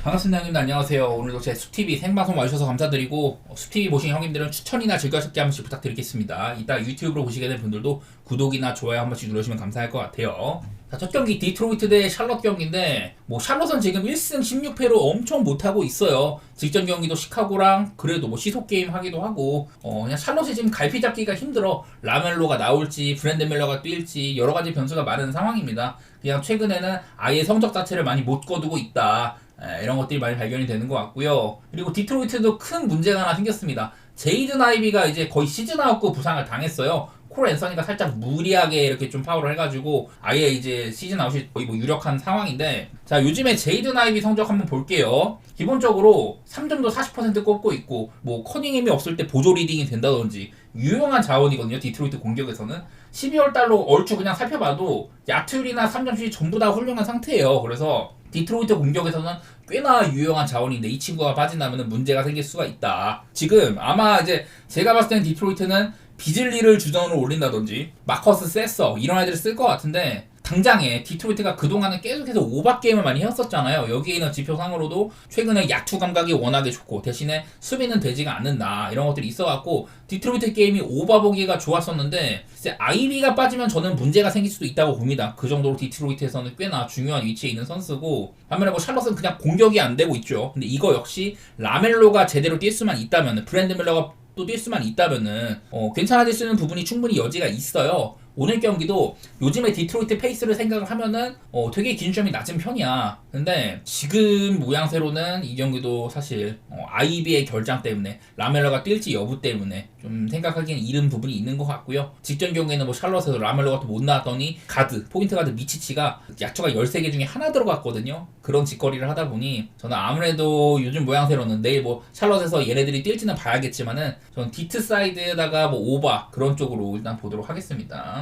반갑습니다 형님들, 안녕하세요. 오늘도 제 수TV 생방송 와주셔서 감사드리고, 수TV 보신 형님들은 추천이나 즐겨찾기 한 번씩 부탁드리겠습니다. 이따 유튜브로 보시게 된 분들도 구독이나 좋아요 한 번씩 눌러주시면 감사할 것 같아요. 자, 첫 경기 디트로이트 대 샬럿 경기인데, 샬럿은 지금 1승 16패로 엄청 못하고 있어요. 직전 경기도 시카고랑 그래도 시속 게임 하기도 하고, 그냥 샬럿이 지금 갈피 잡기가 힘들어. 라멜로가 나올지 브랜든 밀러가 뛸지 여러 가지 변수가 많은 상황입니다. 그냥 최근에는 아예 성적 자체를 많이 못 거두고 있다, 이런 것들이 많이 발견이 되는 것 같고요. 그리고 디트로이트도 큰 문제가 하나 생겼습니다. 제이든 아이비가 이제 거의 시즌 아웃고 부상을 당했어요. 콜 앤서니가 살짝 무리하게 이렇게 좀 파울을 해가지고 아예 이제 시즌 아웃이 거의 유력한 상황인데, 자, 요즘에 제이든 아이비 성적 한번 볼게요. 기본적으로 3점도 40% 꼽고 있고, 커닝햄이 없을 때 보조 리딩이 된다든지 유용한 자원이거든요. 디트로이트 공격에서는 12월 달로 얼추 그냥 살펴봐도 야투율이나 3점슛이 전부 다 훌륭한 상태예요. 그래서 디트로이트 공격에서는 꽤나 유용한 자원인데 이 친구가 빠진다면 문제가 생길 수가 있다. 지금 아마 이제 제가 봤을 때는 디트로이트는 비즐리를 주전으로 올린다든지 마커스 세서 이런 애들을 쓸 것 같은데, 당장에 디트로이트가 그동안은 계속해서 오바 게임을 많이 해왔었잖아요. 여기에 있는 지표상으로도 최근에 야투 감각이 워낙에 좋고 대신에 수비는 되지가 않는다, 이런 것들이 있어갖고 디트로이트 게임이 오바 보기가 좋았었는데, 이제 아이비가 빠지면 저는 문제가 생길 수도 있다고 봅니다. 그 정도로 디트로이트에서는 꽤나 중요한 위치에 있는 선수고, 반면에 샬럿은 그냥 공격이 안 되고 있죠. 근데 이거 역시 라멜로가 제대로 뛸 수만 있다면, 브랜드 밀러가 또 뛸 수만 있다면은 괜찮아질 수 있는 부분이 충분히 여지가 있어요. 오늘 경기도 요즘에 디트로이트 페이스를 생각을 하면은 되게 기준점이 낮은 편이야. 근데 지금 모양새로는 이 경기도 사실 아이비의 결장 때문에, 라멜로가 뛸지 여부 때문에 좀 생각하기에는 이른 부분이 있는 것 같고요. 직전 경기에는 샬럿에서 라멜로가 또 못 나왔더니 포인트 가드 미치치가 야투가 13개 중에 하나 들어갔거든요. 그런 짓거리를 하다 보니 저는 아무래도 요즘 모양새로는 내일 샬럿에서 얘네들이 뛸지는 봐야겠지만은 저는 디트 사이드에다가 오바 그런 쪽으로 일단 보도록 하겠습니다.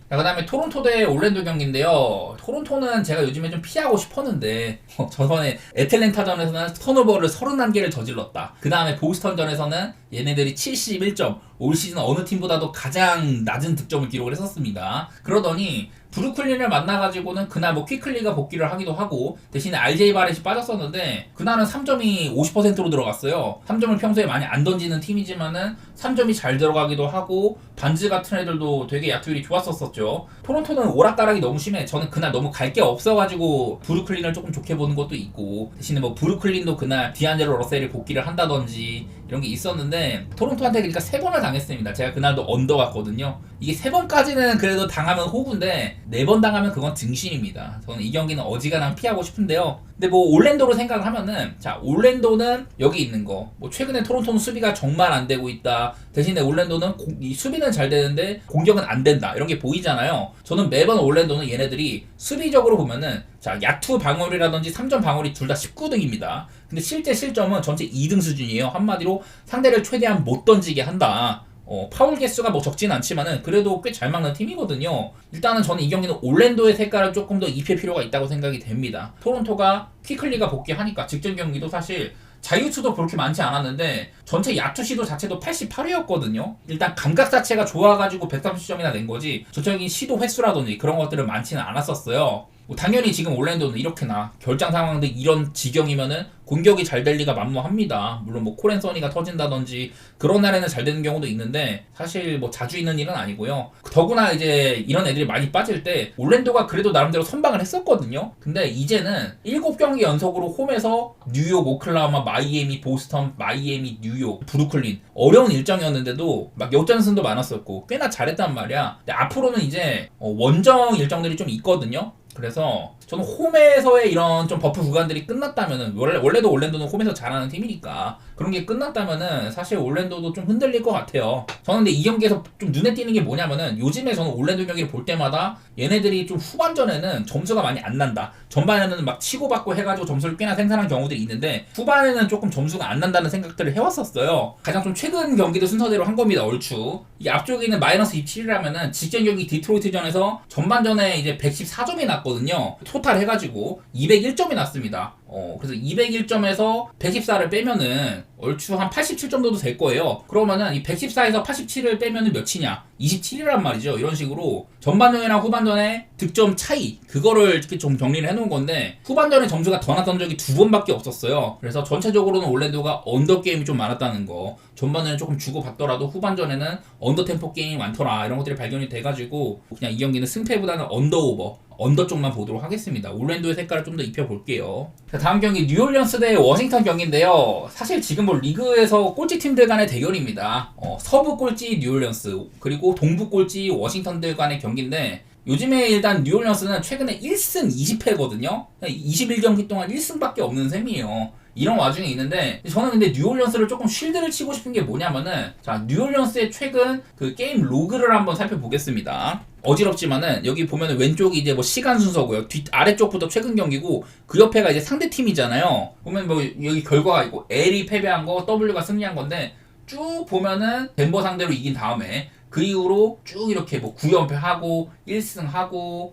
자, 그 다음에 토론토 대 올랜도 경기인데요. 토론토는 제가 요즘에 좀 피하고 싶었는데 저번에 애틀랜타전에서는 턴오버를 31개를 저질렀다. 그 다음에 보스턴전에서는 얘네들이 71점, 올 시즌 어느 팀보다도 가장 낮은 득점을 기록을 했었습니다. 그러더니 브루클린을 만나가지고는 그날 퀴클리가 복귀를 하기도 하고, 대신에 RJ 바렛이 빠졌었는데 그날은 3점이 50%로 들어갔어요. 3점을 평소에 많이 안 던지는 팀이지만은 3점이 잘 들어가기도 하고, 반즈 같은 애들도 되게 야투율이 좋았었죠. 토론토는 오락가락이 너무 심해. 저는 그날 너무 갈 게 없어가지고 브루클린을 조금 좋게 보는 것도 있고, 대신에 브루클린도 그날 디안젤로 러셀이 복귀를 한다든지 이런 게 있었는데, 토론토한테 그러니까 3번을 당했습니다. 제가 그날도 언더 갔거든요. 이게 3번까지는 그래도 당하면 호구인데 4번 당하면 그건 등신입니다. 저는 이 경기는 어지간하면 피하고 싶은데요. 근데 올랜도로 생각을 하면은, 자, 올랜도는 여기 있는 거, 최근에 토론토는 수비가 정말 안 되고 있다, 대신에 올랜도는 이 수비는 잘 되는데 공격은 안 된다, 이런 게 보이잖아요. 저는 매번 올랜도는 얘네들이 수비적으로 보면은, 자, 야투 방어율이라든지 3점 방어율이 둘 다 19등입니다. 근데 실제 실점은 전체 2등 수준이에요. 한마디로 상대를 최대한 못 던지게 한다. 파울 개수가 적진 않지만은 그래도 꽤 잘 막는 팀이거든요. 일단은 저는 이 경기는 올랜도의 색깔을 조금 더 입힐 필요가 있다고 생각이 됩니다. 토론토가 퀴클리가 복귀하니까 직전 경기도 사실 자유투도 그렇게 많지 않았는데 전체 야투 시도 자체도 88회였거든요. 일단 감각 자체가 좋아가지고 130점이나 낸 거지, 전체적인 시도 횟수라든지 그런 것들은 많지는 않았었어요. 당연히 지금 올랜도는 이렇게나 결장 상황인데 이런 지경이면은 공격이 잘 될 리가 만무합니다. 물론 콜앤서니가 터진다든지 그런 날에는 잘 되는 경우도 있는데 사실 자주 있는 일은 아니고요. 더구나 이제 이런 애들이 많이 빠질 때 올랜도가 그래도 나름대로 선방을 했었거든요. 근데 이제는 7경기 연속으로 홈에서 뉴욕, 오클라호마, 마이애미, 보스턴, 마이애미, 뉴욕, 브루클린, 어려운 일정이었는데도 역전승도 많았었고 꽤나 잘했단 말이야. 근데 앞으로는 이제 원정 일정들이 좀 있거든요. 그래서 저는 홈에서의 이런 좀 버프 구간들이 끝났다면은, 원래도 올랜도는 홈에서 잘하는 팀이니까 그런 게 끝났다면은 사실 올랜도도 좀 흔들릴 것 같아요. 저는 근데 이 경기에서 좀 눈에 띄는 게 뭐냐면은, 요즘에 저는 올랜도 경기를 볼 때마다 얘네들이 좀 후반전에는 점수가 많이 안 난다. 전반에는 치고받고 해가지고 점수를 꽤나 생산한 경우들이 있는데 후반에는 조금 점수가 안 난다는 생각들을 해왔었어요. 가장 좀 최근 경기도 순서대로 한 겁니다. 얼추 이 앞쪽에 있는 마이너스 27이라면은 직전 경기 디트로이트전에서 전반전에 이제 114점이 났거든요. 토탈 해가지고 201점이 났습니다. 그래서 201점에서 114를 빼면은 얼추 한 87 정도도 될 거예요. 그러면은 이 114에서 87을 빼면은 몇이냐? 27이란 말이죠. 이런 식으로 전반전이랑 후반전의 득점 차이, 그거를 이렇게 좀 정리를 해놓은 건데, 후반전에 점수가 더 났던 적이 2번밖에 없었어요. 그래서 전체적으로는 올랜도가 언더 게임이 좀 많았다는 거, 전반전에 조금 주고받더라도 후반전에는 언더 템포 게임이 많더라, 이런 것들이 발견이 돼가지고 그냥 이 경기는 승패보다는 언더 쪽만 보도록 하겠습니다. 올랜도의 색깔을 좀 더 입혀볼게요. 다음 경기 뉴올리언스 대 워싱턴 경기인데요. 사실 지금 뭐 리그에서 꼴찌 팀들 간의 대결입니다. 서부 꼴찌 뉴올리언스, 그리고 동부 꼴찌 워싱턴들 간의 경기인데, 요즘에 일단 뉴올리언스는 최근에 1승 20패거든요. 21경기 동안 1승밖에 없는 셈이에요. 이런 와중에 있는데, 저는 근데 뉴올리언스를 조금 쉴드를 치고 싶은 게 뭐냐면은, 자, 뉴올리언스의 최근 그 게임 로그를 한번 살펴보겠습니다. 어지럽지만은 여기 보면은 왼쪽이 이제 뭐 시간 순서고요. 아래쪽부터 최근 경기고, 그 옆에가 이제 상대 팀이잖아요. 보면 뭐 여기 결과가 있고, L이 패배한 거, W가 승리한 건데, 쭉 보면은 덴버 상대로 이긴 다음에 그 이후로 쭉 이렇게 뭐 9연패하고 1승하고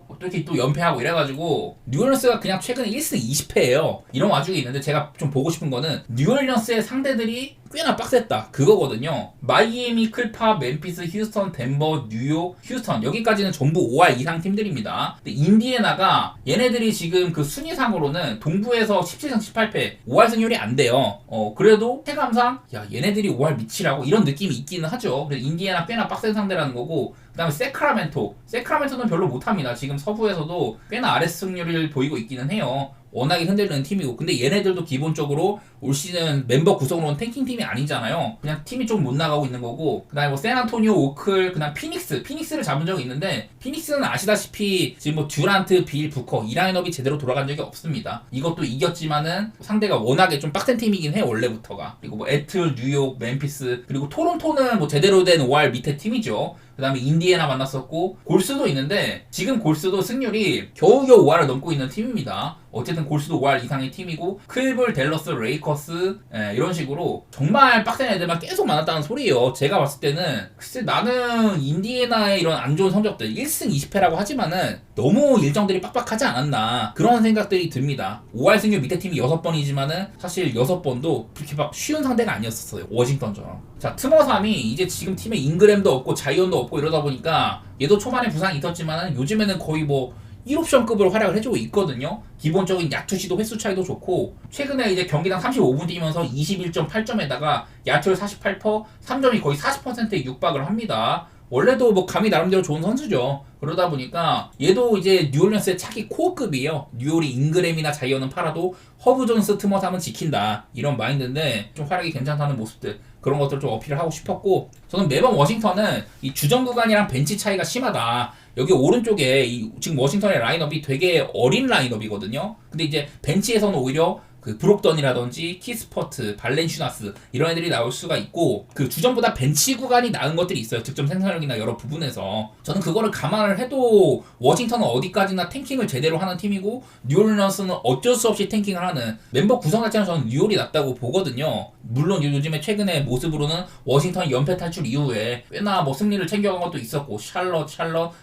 또 이렇게 또 연패하고 이래가지고 뉴올리언스가 그냥 최근에 1승 20패예요. 이런 와중에 있는데, 제가 좀 보고 싶은 거는 뉴올리언스의 상대들이 꽤나 빡셌다, 그거거든요. 마이애미, 클파, 멤피스, 휴스턴, 덴버, 뉴욕, 휴스턴, 여기까지는 전부 5할 이상 팀들입니다. 근데 인디애나가 얘네들이 지금 그 순위상으로는 동부에서 17승 18패 5할 승률이 안 돼요. 그래도 체감상 야, 얘네들이 5할 미치라고 이런 느낌이 있기는 하죠. 그래서 인디애나 꽤나 빡센 상대라는 거고, 그 다음에 세크라멘토는 별로 못합니다. 지금 서부에서도 꽤나 아래 승률을 보이고 있기는 해요. 워낙에 흔들리는 팀이고, 근데 얘네들도 기본적으로 올 시즌 멤버 구성으로는 탱킹 팀이 아니잖아요. 그냥 팀이 좀 못 나가고 있는 거고, 그 다음에 뭐 샌안토니오, 오클, 그 다음 피닉스를 잡은 적이 있는데, 피닉스는 아시다시피 지금 뭐 듀란트, 빌, 부커 이 라인업이 제대로 돌아간 적이 없습니다. 이것도 이겼지만은 상대가 워낙에 좀 빡센 팀이긴 해, 원래부터가. 그리고 뭐 애틀, 뉴욕, 멤피스, 그리고 토론토는 뭐 제대로 된 5할 밑에 팀이죠. 그 다음에 인디애나 만났었고, 골스도 있는데, 지금 골스도 승률이 겨우겨우 5할을 넘고 있는 팀입니다. 어쨌든 골스도 5할 이상의 팀이고, 클블, 댈러스, 레이커스, 이런 식으로 정말 빡센 애들만 계속 많았다는 소리예요. 제가 봤을 때는 글쎄, 나는 인디애나의 이런 안 좋은 성적들 1승 20패라고 하지만은 너무 일정들이 빡빡하지 않았나, 그런 생각들이 듭니다. 5할 승률 밑에 팀이 6번이지만은 사실 6번도 그렇게 막 쉬운 상대가 아니었었어요, 워싱턴처럼. 자, 트머삼이 이제 지금 팀에 잉그램도 없고 자이언도 없고 이러다 보니까, 얘도 초반에 부상이 있었지만은 요즘에는 거의 뭐 1옵션급으로 활약을 해주고 있거든요. 기본적인 야투시도 횟수 차이도 좋고, 최근에 이제 경기당 35분 뛰면서 21.8점에다가 야투를 48%, 3점이 거의 40%에 육박을 합니다. 원래도 뭐 감이 나름대로 좋은 선수죠. 그러다 보니까 얘도 이제 뉴올리언스의 차기 코어급이에요. 뉴올이 잉그램이나 자이언은 팔아도 허브 존스, 트머삼은 지킨다, 이런 마인드인데, 좀 활약이 괜찮다는 모습들, 그런 것들을 좀 어필을 하고 싶었고, 저는 매번 워싱턴은 이 주전 구간이랑 벤치 차이가 심하다. 여기 오른쪽에 지금 워싱턴의 라인업이 되게 어린 라인업이거든요. 근데 이제 벤치에서는 오히려 그 브록던이라든지 키스퍼트, 발렌슈나스 이런 애들이 나올 수가 있고, 그 주전보다 벤치 구간이 나은 것들이 있어요. 득점 생산력이나 여러 부분에서. 저는 그거를 감안을 해도 워싱턴은 어디까지나 탱킹을 제대로 하는 팀이고, 뉴올리언스는 어쩔 수 없이 탱킹을 하는, 멤버 구성 자체는 저는 뉴올이 낫다고 보거든요. 물론 요즘에 최근에 모습으로는 워싱턴 연패 탈출 이후에 꽤나 뭐 승리를 챙겨간 것도 있었고, 샬럿,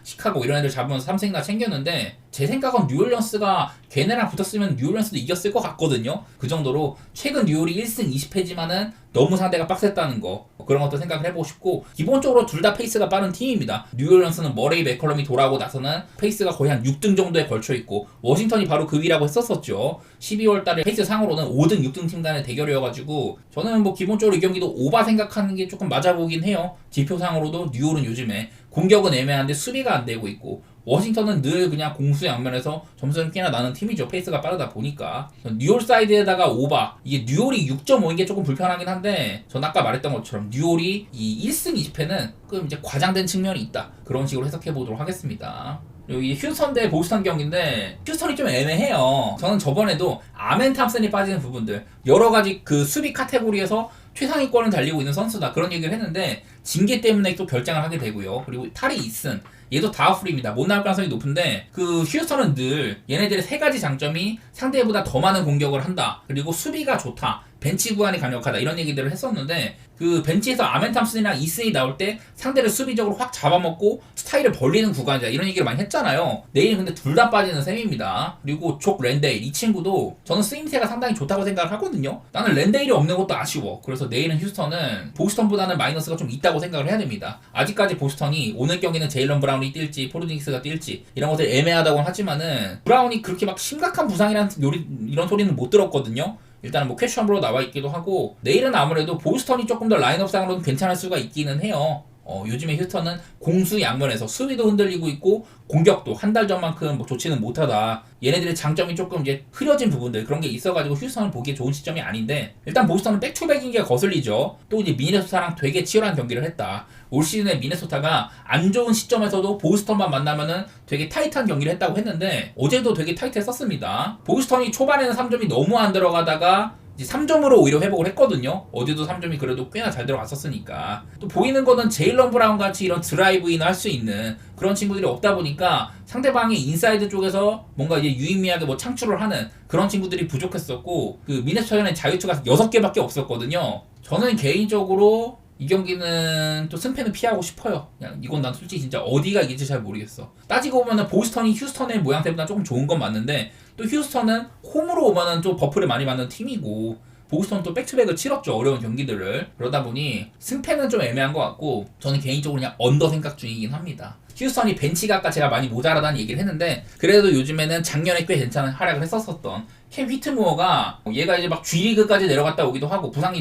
시카고 이런 애들 잡으면서 3승이나 챙겼는데, 제 생각은 뉴올리언스가 걔네랑 붙었으면 뉴올리언스도 이겼을 것 같거든요. 그 정도로 최근 뉴올이 1승 20패지만은 너무 상대가 빡셌다는 거, 그런 것도 생각을 해보고 싶고, 기본적으로 둘 다 페이스가 빠른 팀입니다. 뉴올리언스는 머레이 맥컬럼이 돌아오고 나서는 페이스가 거의 한 6등 정도에 걸쳐있고, 워싱턴이 바로 그 위라고 했었었죠. 12월 달에 페이스 상으로는 5등, 6등 팀 간의 대결이어가지고, 저는 뭐 기본적으로 이 경기도 오바 생각하는 게 조금 맞아 보긴 해요. 지표상으로도 뉴올은 요즘에 공격은 애매한데 수비가 안 되고 있고, 워싱턴은 늘 그냥 공수 양면에서 점수는 꽤나 나는 팀이죠. 페이스가 빠르다 보니까. 뉴올 사이드에다가 오바, 이게 뉴올이 6.5인 게 조금 불편하긴 한데, 전 아까 말했던 것처럼 뉴올이 이 1승 20패는 조금 이제 과장된 측면이 있다, 그런 식으로 해석해 보도록 하겠습니다. 여기 휴스턴 대 보스턴 경기인데, 휴스턴이 좀 애매해요. 저는 저번에도 아멘 탐슨이 빠지는 부분들, 여러 가지 그 수비 카테고리에서 최상위권을 달리고 있는 선수다, 그런 얘기를 했는데, 징계 때문에 또 결장을 하게 되고요. 그리고 탈이 있은 얘도 다우풀입니다. 못 나올 가능성이 높은데 그 휴스턴은 늘 얘네들의 세 가지 장점이 상대보다 더 많은 공격을 한다. 그리고 수비가 좋다. 벤치 구간이 강력하다. 이런 얘기들을 했었는데 그 벤치에서 아멘 탐슨이랑 이슨이 나올 때 상대를 수비적으로 확 잡아먹고 스타일을 벌리는 구간이다. 이런 얘기를 많이 했잖아요. 내일은 근데 둘 다 빠지는 셈입니다. 그리고 족 랜데일 이 친구도 저는 쓰임새가 상당히 좋다고 생각을 하거든요. 나는 랜데일이 없는 것도 아쉬워. 그래서 내일은 휴스턴은 보스턴보다는 마이너스가 좀 있다고 생각을 해야 됩니다. 아직까지 보스턴이 오늘 경기는 제일런 브라운이 뛸지 포르징스가 뛸지 이런 것들 애매하다고는 하지만은 브라운이 그렇게 막 심각한 부상이라는 이런 소리는 못 들었거든요. 일단은 뭐 퀘션으로 나와 있기도 하고 내일은 아무래도 보스턴이 조금 더 라인업상으로는 괜찮을 수가 있기는 해요. 요즘에 휴스턴은 공수 양면에서 수비도 흔들리고 있고 공격도 한 달 전만큼 뭐 좋지는 못하다. 얘네들의 장점이 조금 이제 흐려진 부분들 그런 게 있어가지고 휴스턴을 보기에 좋은 시점이 아닌데 일단 보스턴은 백투백인 게 거슬리죠. 또 이제 미네소타랑 되게 치열한 경기를 했다. 올 시즌에 미네소타가 안 좋은 시점에서도 보스턴만 만나면은 되게 타이트한 경기를 했다고 했는데 어제도 되게 타이트했었습니다. 보스턴이 초반에는 3점이 너무 안 들어가다가 이제 3점으로 오히려 회복을 했거든요. 어제도 3점이 그래도 꽤나 잘 들어갔었으니까. 또 보이는 거는 제일런 브라운 같이 이런 드라이브인을 할 수 있는 그런 친구들이 없다 보니까 상대방이 인사이드 쪽에서 뭔가 이제 유의미하게 뭐 창출을 하는 그런 친구들이 부족했었고 그 미네소타전에 자유투가 6개밖에 없었거든요. 저는 개인적으로 이 경기는 또 승패는 피하고 싶어요. 그냥 이건 난 솔직히 진짜 어디가 이길지 잘 모르겠어. 따지고 보면은 보스턴이 휴스턴의 모양새보다 조금 좋은 건 맞는데 또 휴스턴은 홈으로 오면은 좀 버프를 많이 맞는 팀이고 보스턴 또 백투백을 치렀죠. 어려운 경기들을. 그러다 보니 승패는 좀 애매한 것 같고 저는 개인적으로 그냥 언더 생각 중이긴 합니다. 휴스턴이 벤치가 아까 제가 많이 모자라다는 얘기를 했는데 그래도 요즘에는 작년에 꽤 괜찮은 활약을 했었던 캠 휘트무어가 얘가 이제 막 G리그까지 내려갔다 오기도 하고 부상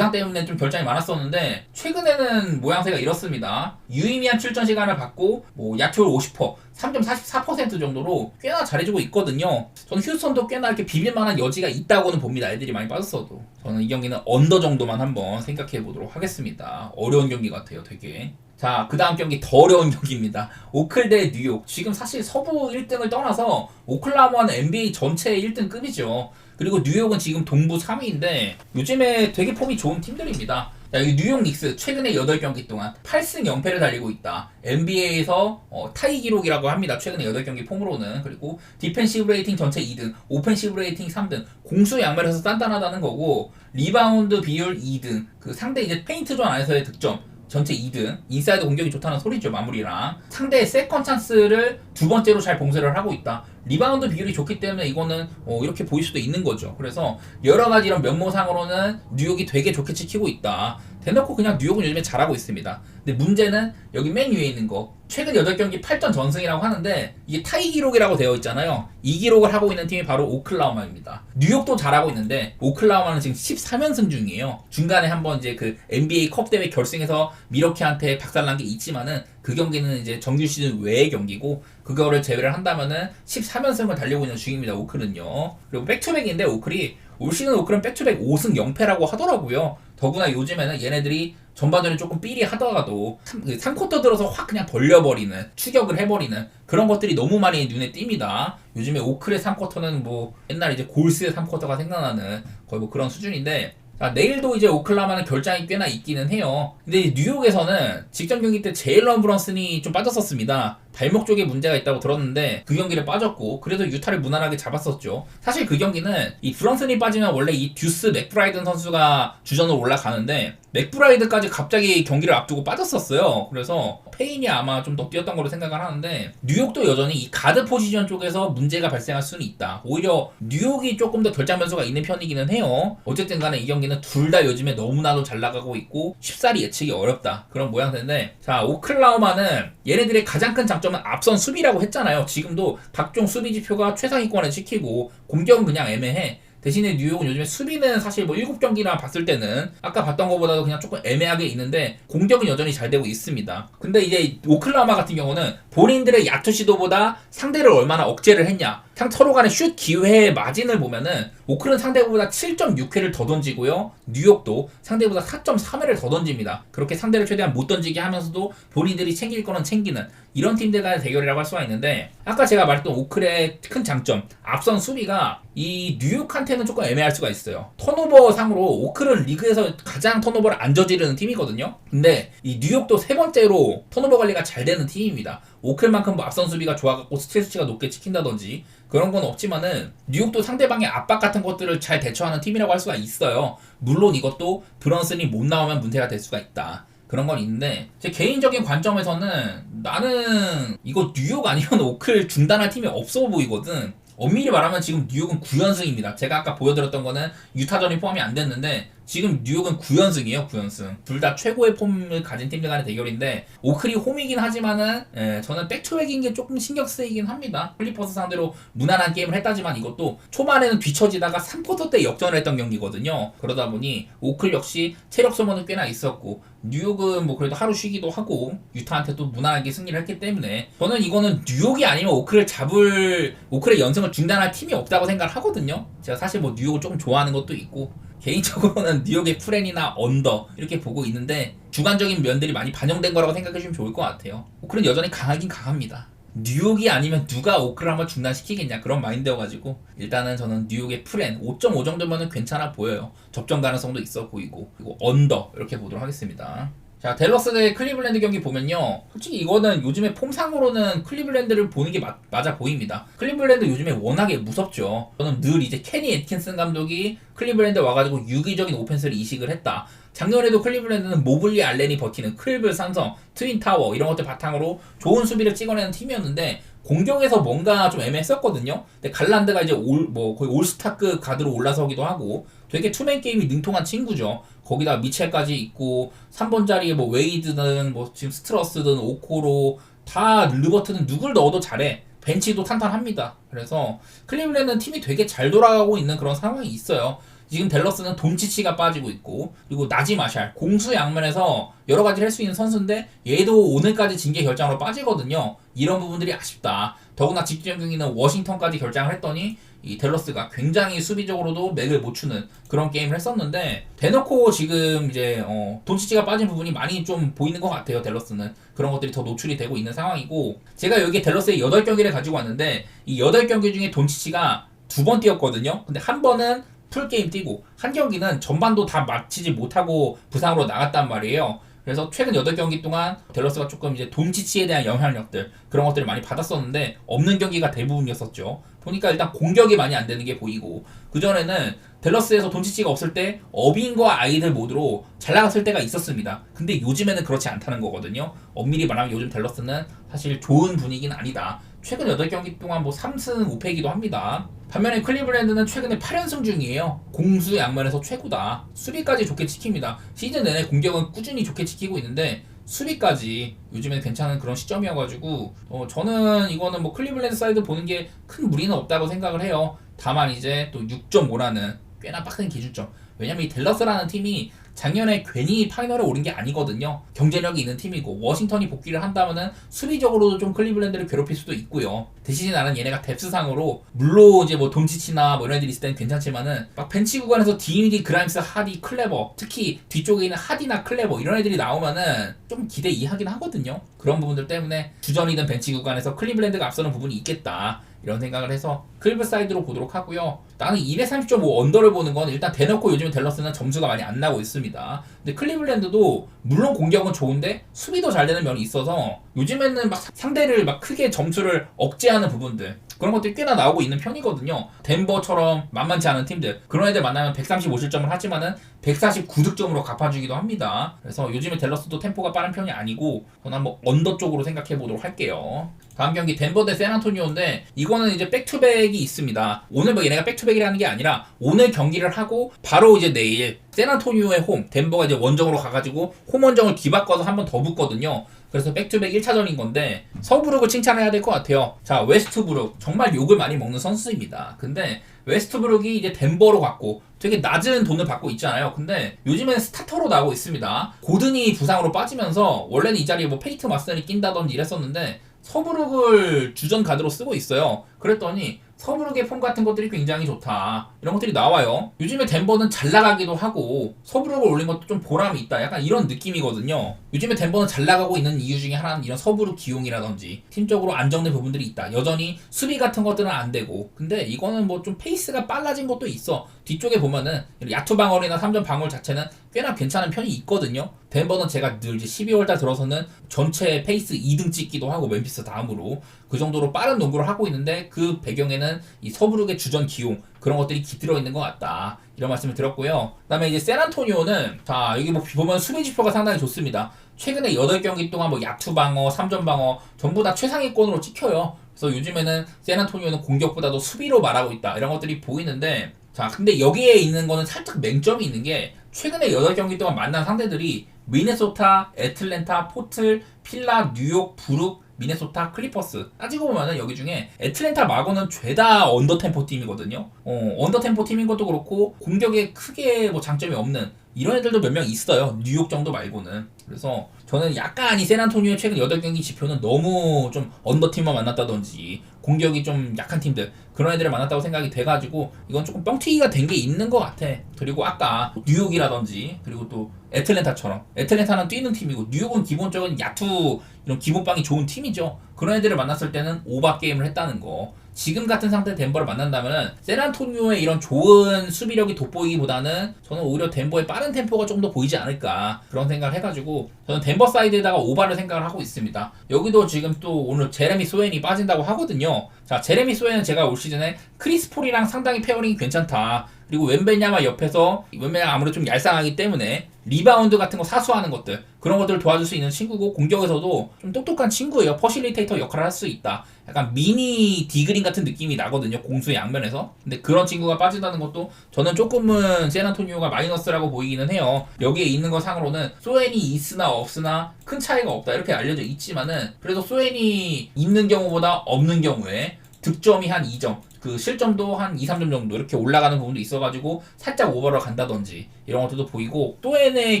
때문에 좀 결장이 많았었는데 최근에는 모양새가 이렇습니다. 유의미한 출전 시간을 받고 뭐 야투율 50%, 3.44% 정도로 꽤나 잘해주고 있거든요. 저는 휴스턴도 꽤나 이렇게 비빌만한 여지가 있다고는 봅니다. 애들이 많이 빠졌어도. 저는 이 경기는 언더 정도만 한번 생각해 보도록 하겠습니다. 어려운 경기 같아요, 되게. 자, 그 다음 경기 더 어려운 경기입니다. 오클 대 뉴욕. 지금 사실 서부 1등을 떠나서 오클라호마는 NBA 전체 1등급이죠. 그리고 뉴욕은 지금 동부 3위인데 요즘에 되게 폼이 좋은 팀들입니다. 자, 이 뉴욕 닉스 최근에 8경기 동안 8승 0패를 달리고 있다. NBA에서 타이 기록이라고 합니다. 최근에 8경기 폼으로는. 그리고 디펜시브 레이팅 전체 2등, 오펜시브 레이팅 3등, 공수 양면에서 단단하다는 거고 리바운드 비율 2등, 그 상대 이제 페인트 존 안에서의 득점 전체 2등, 인사이드 공격이 좋다는 소리죠. 마무리랑 상대의 세컨 찬스를 두 번째로 잘 봉쇄를 하고 있다. 리바운드 비율이 좋기 때문에 이거는 이렇게 보일 수도 있는 거죠. 그래서 여러 가지 이런 면모상으로는 뉴욕이 되게 좋게 지키고 있다. 대놓고 그냥 뉴욕은 요즘에 잘하고 있습니다. 근데 문제는 여기 맨 위에 있는 거 최근 8경기 8전 전승이라고 하는데 이게 타이 기록이라고 되어 있잖아요. 이 기록을 하고 있는 팀이 바로 오클라호마입니다. 뉴욕도 잘하고 있는데 오클라호마는 지금 13연승 중이에요. 중간에 한번 이제 그 NBA 컵 대회 결승에서 미러키한테 박살난 게 있지만은 그 경기는 이제 정규 시즌 외의 경기고 그거를 제외를 한다면은 13연승을 달리고 있는 중입니다. 오클은요. 그리고 백투백인데 오클이 올 시즌 오클은 백투백 5승 0패라고 하더라고요. 더구나 요즘에는 얘네들이 전반전에 조금 삐리 하더라도 3쿼터 들어서 확 그냥 벌려버리는 추격을 해버리는 그런 것들이 너무 많이 눈에 띕니다. 요즘에 오클의 3쿼터는 뭐 옛날 이제 골스의 3쿼터가 생각나는 거의 뭐 그런 수준인데 자, 내일도 이제 오클라호마는 결장이 꽤나 있기는 해요. 근데 뉴욕에서는 직전 경기 때 제일런 브런슨이 좀 빠졌었습니다. 발목 쪽에 문제가 있다고 들었는데 그 경기를 빠졌고 그래도 유타를 무난하게 잡았었죠. 사실 그 경기는 이 브런슨이 빠지면 원래 이 듀스 맥브라이든 선수가 주전으로 올라가는데 맥브라이드까지 갑자기 경기를 앞두고 빠졌었어요. 그래서 페인이 아마 좀 더 뛰었던 걸로 생각을 하는데 뉴욕도 여전히 이 가드 포지션 쪽에서 문제가 발생할 수는 있다. 오히려 뉴욕이 조금 더 결장 변수가 있는 편이기는 해요. 어쨌든 간에 이 경기는 둘 다 요즘에 너무나도 잘 나가고 있고 쉽사리 예측이 어렵다. 그런 모양새인데 자, 오클라호마는 얘네들의 가장 큰 장점은 앞선 수비라고 했잖아요. 지금도 각종 수비 지표가 최상위권에 찍히고 공격은 그냥 애매해. 대신에 뉴욕은 요즘에 수비는 사실 뭐 7경기나 봤을 때는 아까 봤던 것보다도 그냥 조금 애매하게 있는데 공격은 여전히 잘 되고 있습니다. 근데 이제 오클라호마 같은 경우는 본인들의 야투 시도보다 상대를 얼마나 억제를 했냐. 서로 간의 슛 기회의 마진을 보면은 오클은 상대보다 7.6회를 더 던지고요. 뉴욕도 상대보다 4.3회를 더 던집니다. 그렇게 상대를 최대한 못 던지게 하면서도 본인들이 챙길 거는 챙기는 이런 팀들 간의 대결이라고 할 수가 있는데, 아까 제가 말했던 오클의 큰 장점, 앞선 수비가 이 뉴욕한테는 조금 애매할 수가 있어요. 턴오버 상으로 오클은 리그에서 가장 턴오버를 안 저지르는 팀이거든요. 근데 이 뉴욕도 세 번째로 턴오버 관리가 잘 되는 팀입니다. 오클만큼 뭐 앞선 수비가 좋아갖고 스트레스가 높게 찍힌다든지 그런 건 없지만은 뉴욕도 상대방의 압박 같은 것들을 잘 대처하는 팀이라고 할 수가 있어요. 물론 이것도 브런슨이 못 나오면 문제가 될 수가 있다. 그런 건 있는데, 제 개인적인 관점에서는 나는 이거 뉴욕 아니면 오클 중단할 팀이 없어 보이거든. 엄밀히 말하면 지금 뉴욕은 9연승입니다. 제가 아까 보여드렸던 거는 유타전이 포함이 안 됐는데 지금 뉴욕은 9연승이에요. 9연승. 둘 다 최고의 폼을 가진 팀들 간의 대결인데, 오클이 홈이긴 하지만은 저는 백투백인 게 조금 신경 쓰이긴 합니다. 클리퍼스 상대로 무난한 게임을 했다지만 이것도 초반에는 뒤처지다가 3쿼터 때 역전을 했던 경기거든요. 그러다 보니 오클 역시 체력 소모는 꽤나 있었고, 뉴욕은 뭐 그래도 하루 쉬기도 하고 유타한테 또 무난하게 승리를 했기 때문에 저는 이거는 뉴욕이 아니면 오클을 잡을, 오클의 연승을 중단할 팀이 없다고 생각을 하거든요. 제가 사실 뭐 뉴욕을 조금 좋아하는 것도 있고 개인적으로는 뉴욕의 프렌이나 언더 이렇게 보고 있는데, 주관적인 면들이 많이 반영된 거라고 생각해주시면 좋을 것 같아요. 오클은 여전히 강하긴 강합니다. 뉴욕이 아니면 누가 오클을 한번 중단시키겠냐, 그런 마인드여가지고 일단은 저는 뉴욕의 프렌 5.5 정도면은 괜찮아 보여요. 접전 가능성도 있어 보이고, 그리고 언더 이렇게 보도록 하겠습니다. 자, 댈러스 대 클리블랜드 경기 보면요, 솔직히 이거는 요즘에 폼상으로는 클리블랜드를 보는 게 맞아 보입니다. 클리블랜드 요즘에 워낙에 무섭죠. 저는 늘 이제 케니 애킨슨 감독이 클리블랜드 와가지고 유기적인 오펜스를 이식을 했다. 작년에도 클리블랜드는 모블리 알렌이 버티는 클블 산성, 트윈타워 이런 것들 바탕으로 좋은 수비를 찍어내는 팀이었는데 공격에서 뭔가 좀 애매했었거든요. 근데 갈란드가 이제 거의 올스타급 가드로 올라서기도 하고 되게 투맨 게임이 능통한 친구죠. 거기다 미첼까지 있고 3번 자리에 뭐 웨이드든 뭐 지금 스트러스든 오코로 다 르버트는 누굴 넣어도 잘해. 벤치도 탄탄합니다. 그래서 클리블랜드는 팀이 되게 잘 돌아가고 있는 그런 상황이 있어요. 지금 댈러스는 돈치치가 빠지고 있고, 그리고 나지 마샬 공수 양면에서 여러 가지를 할 수 있는 선수인데 얘도 오늘까지 징계 결장으로 빠지거든요. 이런 부분들이 아쉽다. 더구나 직전 경기는 워싱턴까지 결장을 했더니 이 댈러스가 굉장히 수비적으로도 맥을 못 추는 그런 게임을 했었는데, 대놓고 지금 이제 돈치치가 빠진 부분이 많이 좀 보이는 것 같아요. 댈러스는 그런 것들이 더 노출이 되고 있는 상황이고, 제가 여기 댈러스의 8경기를 가지고 왔는데 이 8경기 중에 돈치치가 2번 뛰었거든요. 근데 한 번은 풀게임 뛰고 한 경기는 전반도 다 마치지 못하고 부상으로 나갔단 말이에요. 그래서 최근 8경기 동안 댈러스가 조금 이제 돈치치에 대한 영향력들 그런 것들을 많이 받았었는데 없는 경기가 대부분이었었죠. 보니까 일단 공격이 많이 안 되는 게 보이고, 그전에는 댈러스에서 돈치치가 없을 때 어빈과 아이들 모드로 잘 나갔을 때가 있었습니다. 근데 요즘에는 그렇지 않다는 거거든요. 엄밀히 말하면 요즘 댈러스는 사실 좋은 분위기는 아니다. 최근 8경기 동안 뭐 3승 5패이기도 합니다. 반면에 클리블랜드는 최근에 8연승 중이에요. 공수 양면에서 최고다. 수비까지 좋게 지킵니다. 시즌 내내 공격은 꾸준히 좋게 지키고 있는데 수비까지 요즘엔 괜찮은 그런 시점이어가지고 저는 이거는 뭐 클리블랜드 사이드 보는 게 큰 무리는 없다고 생각을 해요. 다만 이제 또 6.5라는 꽤나 빡센 기준점. 왜냐면 이 댈러스라는 팀이 작년에 괜히 파이널에 오른 게 아니거든요. 경쟁력이 있는 팀이고, 워싱턴이 복귀를 한다면은 수비적으로도 좀 클리블랜드를 괴롭힐 수도 있고요. 대신 나는 얘네가 뎁스상으로 물론 이제 뭐 돈치치나 뭐 이런 애들이 있을 때는 괜찮지만은 막 벤치 구간에서 디미디, 그라임스, 하디, 클레버, 특히 뒤쪽에 있는 하디나 클레버 이런 애들이 나오면은 좀 기대 이하긴 하거든요. 그런 부분들 때문에 주전이든 벤치 구간에서 클리블랜드가 앞서는 부분이 있겠다, 이런 생각을 해서 클리브 사이드로 보도록 하고요. 나는 230.5 언더를 보는 건 일단 대놓고 요즘 댈러스는 점수가 많이 안 나고 있습니다. 근데 클리블랜드도 물론 공격은 좋은데 수비도 잘 되는 면이 있어서 요즘에는 막 상대를 막 크게 점수를 억제하는 부분들 그런 것들이 꽤나 나오고 있는 편이거든요. 덴버처럼 만만치 않은 팀들 그런 애들 만나면 135실점을 하지만은 149득점으로 갚아주기도 합니다. 그래서 요즘에 댈러스도 템포가 빠른 편이 아니고 저는 한번 언더 쪽으로 생각해 보도록 할게요. 다음 경기 덴버 대 샌안토니오인데 이거는 이제 백투백이 있습니다. 오늘 뭐 얘네가 백투백이라는 게 아니라 오늘 경기를 하고 바로 이제 내일 샌안토니오의 홈, 덴버가 이제 원정으로 가가지고 홈 원정을 뒤바꿔서 한 번 더 붙거든요. 그래서 백투백 1차전인 건데 서브룩을 칭찬해야 될 것 같아요. 자, 웨스트브룩 정말 욕을 많이 먹는 선수입니다. 근데 웨스트브룩이 이제 덴버로 갔고 되게 낮은 돈을 받고 있잖아요. 근데 요즘엔 스타터로 나오고 있습니다. 고든이 부상으로 빠지면서 원래는 이 자리에 뭐 페이트 마슨이 낀다든지 이랬었는데 서브룩을 주전 카드로 쓰고 있어요. 그랬더니 서브룩의 폼 같은 것들이 굉장히 좋다, 이런 것들이 나와요. 요즘에 덴버는 잘 나가기도 하고 서브룩을 올린 것도 좀 보람이 있다, 약간 이런 느낌이거든요. 요즘에 덴버는 잘 나가고 있는 이유 중에 하나는 이런 서브룩 기용이라든지 팀적으로 안정된 부분들이 있다. 여전히 수비 같은 것들은 안 되고, 근데 이거는 뭐 좀 페이스가 빨라진 것도 있어. 뒤쪽에 보면은 야투 방어이나 3점 방어 자체는 꽤나 괜찮은 편이 있거든요. 덴버는 제가 늘 이제 12월달 들어서는 전체 페이스 2등 찍기도 하고 멤피스 다음으로 그 정도로 빠른 농구를 하고 있는데, 그 배경에는 이 서브룩의 주전 기용, 그런 것들이 깃들어 있는 것 같다, 이런 말씀을 드렸고요. 그 다음에 이제 샌안토니오는, 자 여기 뭐 보면 수비 지표가 상당히 좋습니다. 최근에 8경기 동안 뭐 야투 방어, 3점 방어 전부 다 최상위권으로 찍혀요. 그래서 요즘에는 샌안토니오는 공격보다도 수비로 말하고 있다, 이런 것들이 보이는데, 자 근데 여기에 있는 거는 살짝 맹점이 있는 게, 최근에 8경기 동안 만난 상대들이 미네소타, 애틀랜타, 포틀, 필라, 뉴욕, 브룩, 미네소타, 클리퍼스. 따지고 보면은 여기 중에 애틀랜타 마고는 죄다 언더템포 팀이거든요. 언더템포 팀인 것도 그렇고 공격에 크게 뭐 장점이 없는 이런 애들도 몇 명 있어요. 뉴욕 정도 말고는. 그래서 저는 약간 이 샌안토니오의 최근 8경기 지표는 너무 좀 언더팀만 만났다든지 공격이 좀 약한 팀들, 그런 애들을 만났다고 생각이 돼가지고 이건 조금 뻥튀기가 된 게 있는 것 같아. 그리고 아까 뉴욕이라든지 그리고 또 애틀랜타처럼, 애틀랜타는 뛰는 팀이고 뉴욕은 기본적인 야투 이런 기본빵이 좋은 팀이죠. 그런 애들을 만났을 때는 오바 게임을 했다는 거. 지금 같은 상태 덴버를 만난다면은 샌안토니오의 이런 좋은 수비력이 돋보이기보다는 저는 오히려 덴버의 빠른 템포가 좀 더 보이지 않을까, 그런 생각을 해가지고 저는 덴버 사이드에다가 오바를 생각을 하고 있습니다. 여기도 지금 또 오늘 제레미 소엔이 빠진다고 하거든요. 자 제레미 소엔은 제가 올 시즌에 크리스 폴이랑 상당히 페어링이 괜찮다, 그리고 웬베냐마 옆에서, 웬베냐마 아무래도 좀 얄쌍하기 때문에 리바운드 같은 거 사수하는 것들, 그런 것들을 도와줄 수 있는 친구고, 공격에서도 좀 똑똑한 친구예요. 퍼실리테이터 역할을 할 수 있다. 약간 미니 디그린 같은 느낌이 나거든요, 공수의 양면에서. 근데 그런 친구가 빠진다는 것도 저는 조금은 샌안토니오가 마이너스라고 보이기는 해요. 여기에 있는 거 상으로는 소엔이 있으나 없으나 큰 차이가 없다, 이렇게 알려져 있지만은, 그래도 소엔이 있는 경우보다 없는 경우에 득점이 한 2점, 그 실점도 한 2, 3점 정도 이렇게 올라가는 부분도 있어가지고 살짝 오버를 간다든지 이런 것들도 보이고, 또엔의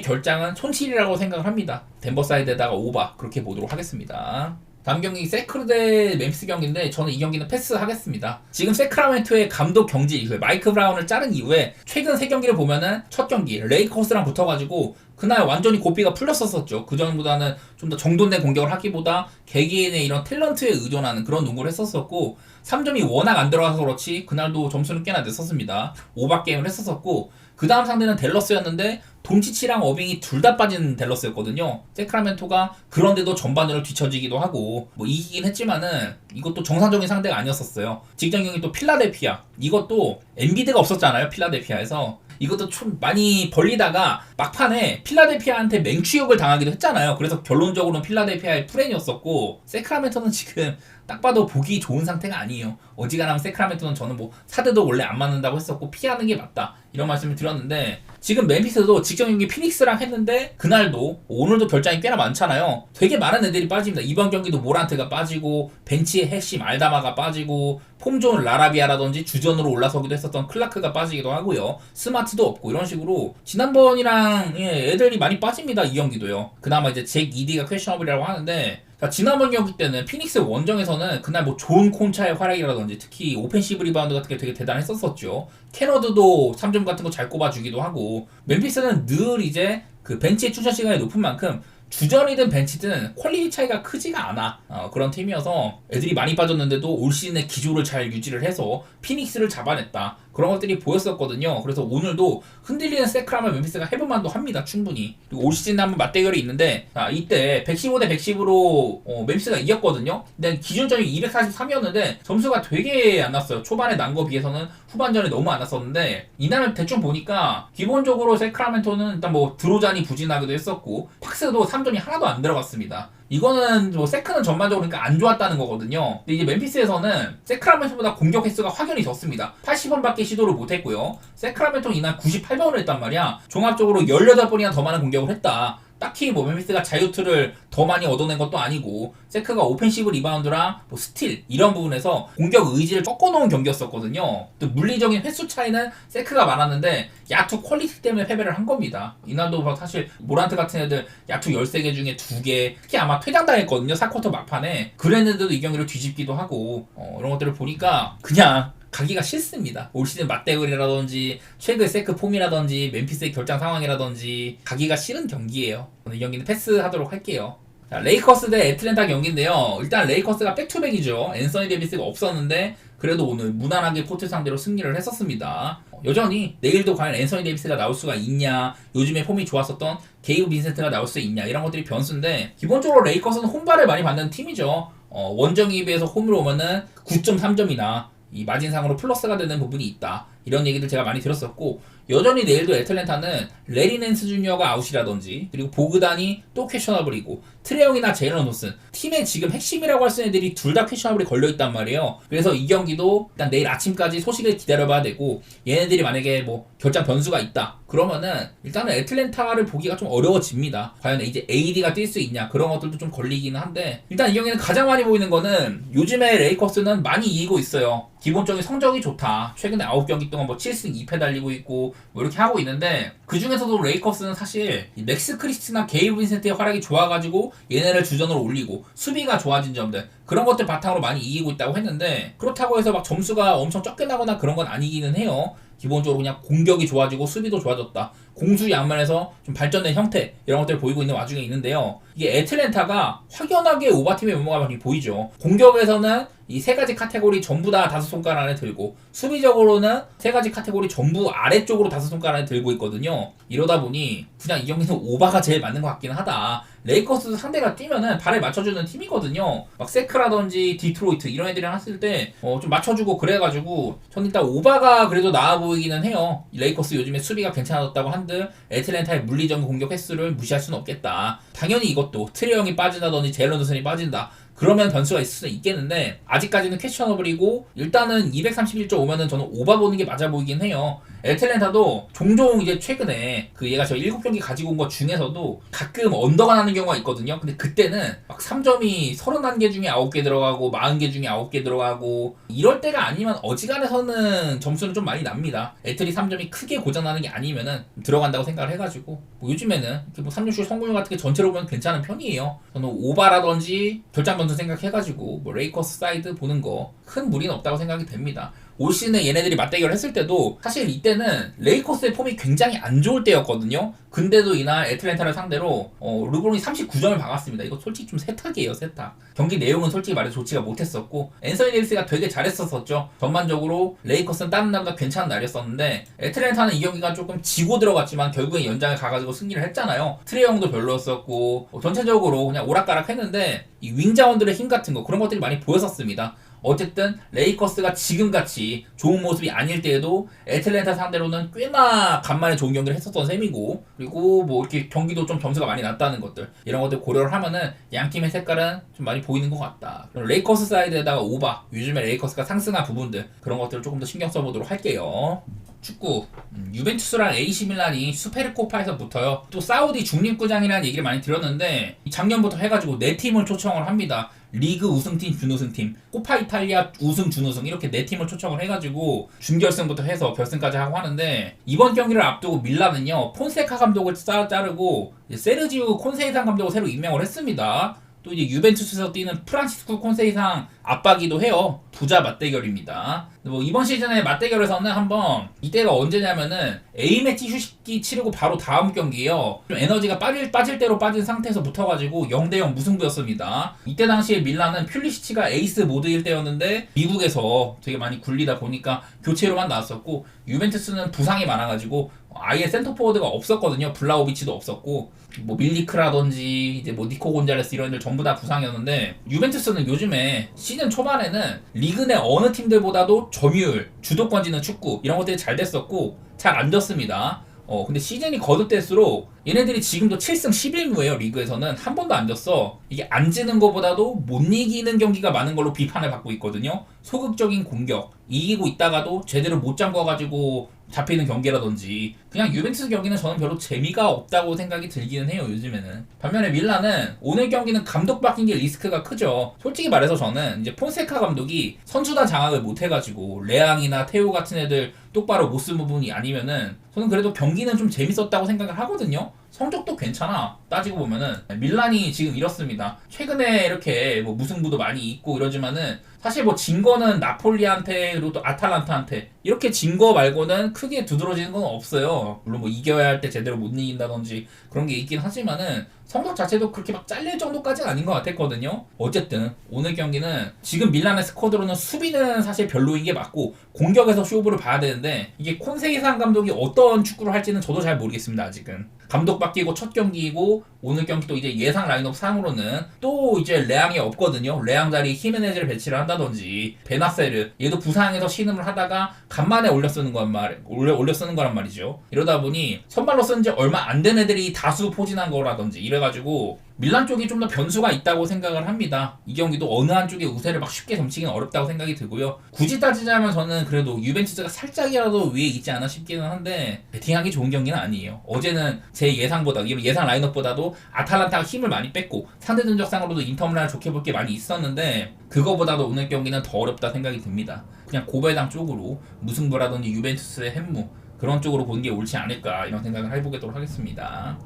결장은 손실이라고 생각을 합니다. 덴버 사이드에다가 오바, 그렇게 보도록 하겠습니다. 다음 경기 세크르 대 멤피스 경기인데, 저는 이 경기는 패스하겠습니다. 지금 세크라멘토의 감독 경질, 마이크 브라운을 자른 이후에 최근 3경기를 보면은 첫 경기 레이커스랑 붙어가지고 그날 완전히 고삐가 풀렸었죠. 그전보다는 좀 더 정돈된 공격을 하기보다 개개인의 이런 탤런트에 의존하는 그런 농구를 했었었고, 3점이 워낙 안 들어가서 그렇지 그날도 점수는 꽤나 냈었습니다. 오바 게임을 했었었고, 그 다음 상대는 댈러스였는데 돈치치랑 어빙이 둘 다 빠진 댈러스였거든요. 세크라멘토가 그런데도 전반전을 뒤처지기도 하고 뭐 이기긴 했지만은 이것도 정상적인 상대가 아니었었어요. 직전 경기 또 필라델피아, 이것도 엔비드가 없었잖아요, 필라델피아에서. 이것도 좀 많이 벌리다가 막판에 필라델피아한테 맹추격을 당하기도 했잖아요. 그래서 결론적으로는 필라델피아의 프렌이었었고, 세크라멘토는 지금 딱 봐도 보기 좋은 상태가 아니에요. 어지간하면 세크라멘토는 저는 뭐 사드도 원래 안 맞는다고 했었고 피하는 게 맞다, 이런 말씀을 드렸는데, 지금 멤피스도 직전 경기 피닉스랑 했는데 그날도 오늘도 결장이 꽤나 많잖아요. 되게 많은 애들이 빠집니다. 이번 경기도 모란트가 빠지고, 벤치의 해시 말다마가 빠지고, 폼 좋은 라라비아라든지 주전으로 올라서기도 했었던 클라크가 빠지기도 하고요. 스마트도 없고, 이런 식으로 지난번이랑 애들이 많이 빠집니다, 이 경기도요. 그나마 이제 잭 이디가 퀘셔너블이라고 하는데, 자, 지난번 경기 때는 피닉스 원정에서는 그날 뭐 존 콘차의 활약이라든지 특히 오펜시브 리바운드 같은 게 되게 대단했었었죠. 캐너드도 3점 같은 거 잘 꼽아주기도 하고, 멤피스는 늘 이제 그 벤치의 출전 시간이 높은 만큼 주전이든 벤치든 퀄리티 차이가 크지가 않아. 그런 팀이어서 애들이 많이 빠졌는데도 올 시즌의 기조를 잘 유지를 해서 피닉스를 잡아냈다, 그런 것들이 보였었거든요. 그래서 오늘도 흔들리는 세크라면 멤피스가 해볼만도 합니다, 충분히. 그리고 올 시즌에 한번 맞대결이 있는데, 이때 115 대 110으로 멤피스가 이겼거든요. 근데 기준점이 243이었는데 점수가 되게 안 났어요. 초반에 난 거 비해서는 후반전에 너무 안 났었는데, 이날은 대충 보니까 기본적으로 세크라멘토는 일단 뭐 드로잔이 부진하기도 했었고, 팍스도 3점이 하나도 안 들어갔습니다. 이거는 뭐 세크는 전반적으로 그러니까 안 좋았다는 거거든요. 근데 이제 멤피스에서는 세크라멘토보다 공격 횟수가 확연히 적습니다. 80번밖에 시도를 못했고요. 세크라멘토는 이날 98번을 했단 말이야. 종합적으로 18번이나 더 많은 공격을 했다. 딱히 뭐 멤피스가 자유투를 더 많이 얻어낸 것도 아니고 세크가 오펜시브 리바운드랑 뭐 스틸 이런 부분에서 공격 의지를 꺾어놓은 경기였었거든요. 또 물리적인 횟수 차이는 세크가 많았는데 야투 퀄리티 때문에 패배를 한 겁니다. 이날도 사실 모란트 같은 애들 야투 13개 중에 2개 특히 아마 퇴장당했거든요. 4쿼터 막판에. 그랬는데도 이 경기를 뒤집기도 하고 이런 것들을 보니까 그냥 가기가 싫습니다. 올 시즌 맞대결이라든지 최근 세크 폼이라든지 멤피스의 결장 상황이라든지 가기가 싫은 경기예요. 저는 이 경기는 패스하도록 할게요. 자, 레이커스 대 애틀랜타 경기인데요. 일단 레이커스가 백투백이죠. 앤서니 데이비스가 없었는데 그래도 오늘 무난하게 포트 상대로 승리를 했었습니다. 여전히 내일도 과연 앤서니 데이비스가 나올 수가 있냐, 요즘에 폼이 좋았었던 게이브 빈센트가 나올 수 있냐 이런 것들이 변수인데 기본적으로 레이커스는 홈발을 많이 받는 팀이죠. 원정에 비해서 홈으로 오면은 9.3점이나 이 마진상으로 플러스가 되는 부분이 있다. 이런 얘기들 제가 많이 들었었고 여전히 내일도 애틀랜타는 레리 낸스 주니어가 아웃이라든지 그리고 보그단이 또 퀘셔너블이고 트레영이나 제일런 호슨 팀의 지금 핵심이라고 할 수 있는 애들이 둘 다 퀘셔너블이 걸려있단 말이에요. 그래서 이 경기도 일단 내일 아침까지 소식을 기다려봐야 되고 얘네들이 만약에 뭐 결장 변수가 있다 그러면은 일단은 애틀랜타를 보기가 좀 어려워집니다. 과연 이제 AD가 뛸 수 있냐 그런 것들도 좀 걸리기는 한데 일단 이 경기는 가장 많이 보이는 거는 요즘에 레이커스는 많이 이기고 있어요. 기본적인 성적이 좋다. 최근에 9경기 동안 뭐 7승 2패 달리고 있고 뭐 이렇게 하고 있는데 그 중에서도 레이커스는 사실 맥스 크리스티나 게이브 빈센트의 활약이 좋아가지고 얘네를 주전으로 올리고 수비가 좋아진 점들 그런 것들 바탕으로 많이 이기고 있다고 했는데 그렇다고 해서 막 점수가 엄청 적게 나거나 그런 건 아니기는 해요. 기본적으로 그냥 공격이 좋아지고 수비도 좋아졌다. 공수 양면에서 좀 발전된 형태 이런 것들을 보이고 있는 와중에 있는데요. 이게 애틀랜타가 확연하게 오바팀의 면모가 많이 보이죠. 공격에서는 이 세 가지 카테고리 전부 다 5손가락 안에 들고 수비적으로는 세 가지 카테고리 전부 아래쪽으로 5손가락 안에 들고 있거든요. 이러다 보니 그냥 이 경기는 오바가 제일 맞는 것 같긴 하다. 레이커스 상대가 뛰면은 발을 맞춰주는 팀이거든요. 막 세크라든지 디트로이트 이런 애들이랑 했을 때 좀 맞춰주고 그래가지고 전 일단 오바가 그래도 나아 보이기는 해요. 레이커스 요즘에 수비가 괜찮아졌다고 한들 애틀랜타의 물리적인 공격 횟수를 무시할 수는 없겠다. 당연히 이것도 트레형이 빠진다든지 제일런 존슨이 빠진다. 그러면 변수가 있을 수는 있겠는데 아직까지는 퀘스처너블이고 일단은 231.5면은 저는 오바 보는 게 맞아 보이긴 해요. 애틀랜타도 종종 이제 최근에 그 얘가 저 7경기 가지고 온 것 중에서도 가끔 언더가 나는 경우가 있거든요. 근데 그때는 막 3점이 31개 중에 9개 들어가고 40개 중에 9개 들어가고 이럴 때가 아니면 어지간해서는 점수는 좀 많이 납니다. 애틀이 3점이 크게 고장나는 게 아니면은 들어간다고 생각을 해가지고 뭐 요즘에는 이렇게 뭐 3점슛 성공률 같은 게 전체로 보면 괜찮은 편이에요. 저는 오바라든지 결장 변수 생각해가지고 뭐 레이커스 사이드 보는 거 큰 무리는 없다고 생각이 됩니다. 올 시즌에 얘네들이 맞대결을 했을 때도 사실 이때는 레이커스의 폼이 굉장히 안 좋을 때였거든요. 근데도 이날 애틀랜타를 상대로 르브론이 39점을 박았습니다. 이거 솔직히 좀 세탁이에요, 세탁. 경기 내용은 솔직히 말해서 좋지가 못했었고 앤서니 데이비스가 되게 잘했었죠. 전반적으로 레이커스는 다른 날보다 괜찮은 날이었었는데 애틀랜타는 이 경기가 조금 지고 들어갔지만 결국엔 연장에 가가지고 승리를 했잖아요. 트레이 형도 별로였었고 전체적으로 그냥 오락가락 했는데 이 윙자원들의 힘 같은 거 그런 것들이 많이 보였었습니다. 어쨌든 레이커스가 지금같이 좋은 모습이 아닐 때에도 애틀랜타 상대로는 꽤나 간만에 좋은 경기를 했었던 셈이고 그리고 뭐 이렇게 경기도 좀 점수가 많이 났다는 것들 이런 것들 고려를 하면은 양 팀의 색깔은 좀 많이 보이는 것 같다. 그럼 레이커스 사이드에다가 오바 요즘에 레이커스가 상승한 부분들 그런 것들을 조금 더 신경 써보도록 할게요. 축구 유벤투스랑 AC 밀란이 수페르코파에서 붙어요. 또 사우디 중립구장이라는 얘기를 많이 들었는데 작년부터 해가지고 4팀을 초청을 합니다. 리그 우승팀, 준우승팀, 코파 이탈리아 우승, 준우승 이렇게 4팀을 초청을 해가지고 준결승부터 해서 결승까지 하고 하는데 이번 경기를 앞두고 밀란은요 폰세카 감독을 자르고 세르지우 콘세이상 감독을 새로 임명을 했습니다. 또 이제 유벤투스에서 뛰는 프란시스코 콘세이상 아빠기도 해요. 부자 맞대결입니다. 뭐 이번 시즌의 맞대결에서는 한번 이때가 언제냐면은 A매치 휴식기 치르고 바로 다음 경기예요. 좀 에너지가 빠질 대로 빠진 상태에서 붙어가지고 0대0 무승부였습니다. 이때 당시에 밀란은 퓰리시치가 에이스 모드일 때였는데 미국에서 되게 많이 굴리다 보니까 교체로만 나왔었고 유벤투스는 부상이 많아가지고 아예 센터포워드가 없었거든요. 블라우비치도 없었고 뭐 밀리크라든지 이제 뭐 니코 곤잘레스 이런 애들 전부 다 부상이었는데 유벤투스는 요즘에 시즌 초반에는 리그 내 어느 팀들보다도 점유율, 주도권 지는 축구 이런 것들이 잘 됐었고 잘 안 졌습니다. 근데 시즌이 거듭될수록 얘네들이 지금도 7승 11무예요. 리그에서는 한 번도 안 졌어. 이게 안 지는 것보다도 못 이기는 경기가 많은 걸로 비판을 받고 있거든요. 소극적인 공격, 이기고 있다가도 제대로 못 잠궈가지고 잡히는 경기라든지 그냥 유벤투스 경기는 저는 별로 재미가 없다고 생각이 들기는 해요 요즘에는. 반면에 밀란은 오늘 경기는 감독 바뀐 게 리스크가 크죠. 솔직히 말해서 저는 이제 폰세카 감독이 선수단 장악을 못 해가지고 레앙이나 테오 같은 애들 똑바로 못 쓴 부분이 아니면은 저는 그래도 경기는 좀 재밌었다고 생각을 하거든요. 성적도 괜찮아. 따지고 보면은 밀란이 지금 이렇습니다. 최근에 이렇게 뭐 무승부도 많이 있고 이러지만은 사실 뭐 진 거는 나폴리한테 그리고 또 아탈란타한테 이렇게 진 거 말고는 크게 두드러지는 건 없어요. 물론 뭐 이겨야 할 때 제대로 못 이긴다든지 그런 게 있긴 하지만은 성적 자체도 그렇게 막 잘릴 정도까지는 아닌 것 같았거든요. 어쨌든 오늘 경기는 지금 밀란의 스쿼드로는 수비는 사실 별로인 게 맞고 공격에서 쇼부를 봐야 되는데 이게 콘세이산 감독이 어떤 축구를 할지는 저도 잘 모르겠습니다. 아직은 감독 바뀌고 첫 경기이고 오늘 경기 또 이제 예상 라인업 상으로는 또 이제 레앙이 없거든요. 레앙 자리에 히메네즈를 배치를 한다든지 베나세르 얘도 부상에서 신음을 하다가 간만에 올려 쓰는 거란 말이죠. 이러다 보니 선발로 쓴 지 얼마 안 된 애들이 다수 포진한 거라든지 이래가지고 밀란 쪽이 좀 더 변수가 있다고 생각을 합니다. 이 경기도 어느 한쪽의 우세를 막 쉽게 점치기는 어렵다고 생각이 들고요. 굳이 따지자면 저는 그래도 유벤투스가 살짝이라도 위에 있지 않아 싶기는 한데 베팅하기 좋은 경기는 아니에요. 어제는 제 예상보다 예상 라인업보다도 아탈란타가 힘을 많이 뺐고 상대 전적상으로도 인터밀란을 좋게 볼 게 많이 있었는데 그거보다도 오늘 경기는 더 어렵다 생각이 듭니다. 그냥 고배당 쪽으로 무승부라든지 유벤투스의 햄무 그런 쪽으로 보는 게 옳지 않을까 이런 생각을 해보도록 하겠습니다.